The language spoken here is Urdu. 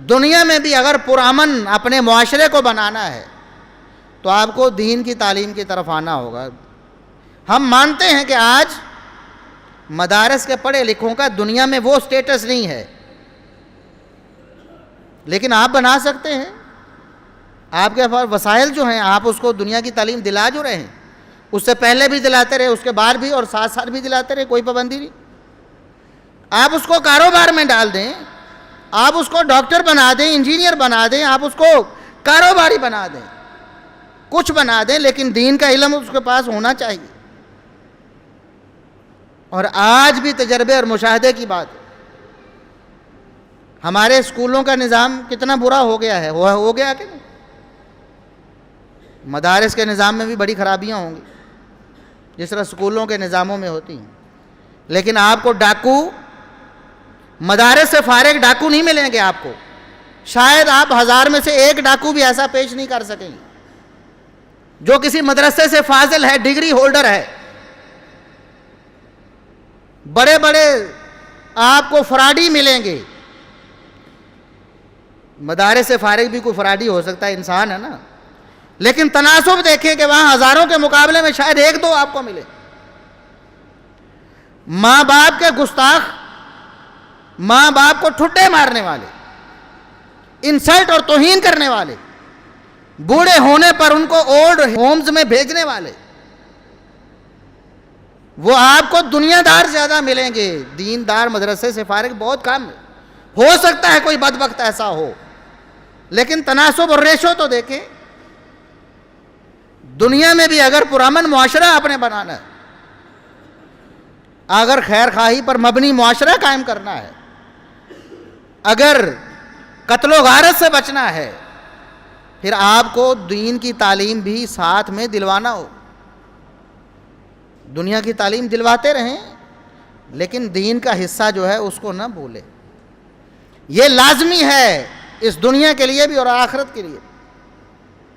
دنیا میں بھی اگر پرامن اپنے معاشرے کو بنانا ہے تو آپ کو دین کی تعلیم کی طرف آنا ہوگا۔ ہم مانتے ہیں کہ آج مدارس کے پڑھے لکھوں کا دنیا میں وہ سٹیٹس نہیں ہے، لیکن آپ بنا سکتے ہیں۔ آپ کے پاس وسائل جو ہیں، آپ اس کو دنیا کی تعلیم دلا جو رہے ہیں، اس سے پہلے بھی دلاتے رہے، اس کے بعد بھی، اور ساتھ ساتھ بھی دلاتے رہے، کوئی پابندی نہیں۔ آپ اس کو کاروبار میں ڈال دیں، آپ اس کو ڈاکٹر بنا دیں، انجینئر بنا دیں، آپ اس کو کاروباری بنا دیں، کچھ بنا دیں، لیکن دین کا علم اس کے پاس ہونا چاہیے۔ اور آج بھی تجربے اور مشاہدے کی بات ہے، ہمارے اسکولوں کا نظام کتنا برا ہو گیا ہے، ہو گیا کہ نہیں؟ مدارس کے نظام میں بھی بڑی خرابیاں ہوں گی جس طرح اسکولوں کے نظاموں میں ہوتی ہیں، لیکن آپ کو ڈاکو، مدارس سے فارغ ڈاکو نہیں ملیں گے آپ کو۔ شاید آپ 1000 میں سے ایک ڈاکو بھی ایسا پیش نہیں کر سکیں گے جو کسی مدرسے سے فاضل ہے، ڈگری ہولڈر ہے۔ بڑے بڑے آپ کو فراڈی ملیں گے۔ مدارس سے فارغ بھی کوئی فراڈی ہو سکتا ہے، انسان ہے نا، لیکن تناسب دیکھیں کہ وہاں ہزاروں کے مقابلے میں شاید 1-2 آپ کو ملے۔ ماں باپ کے گستاخ، ماں باپ کو ٹھٹے مارنے والے، انسلٹ اور توہین کرنے والے، بوڑھے ہونے پر ان کو اولڈ ہومز میں بھیجنے والے، وہ آپ کو دنیا دار زیادہ ملیں گے۔ دیندار مدرسے سے فارغ بہت کم ہے۔ ہو سکتا ہے کوئی بدبخت ایسا ہو، لیکن تناسب اور ریشو تو دیکھیں۔ دنیا میں بھی اگر پرامن معاشرہ آپ نے بنانا ہے، اگر خیر خواہی پر مبنی معاشرہ قائم کرنا ہے، اگر قتل و غارت سے بچنا ہے، پھر آپ کو دین کی تعلیم بھی ساتھ میں دلوانا ہو۔ دنیا کی تعلیم دلواتے رہیں، لیکن دین کا حصہ جو ہے اس کو نہ بھولے۔ یہ لازمی ہے اس دنیا کے لیے بھی اور آخرت کے لیے۔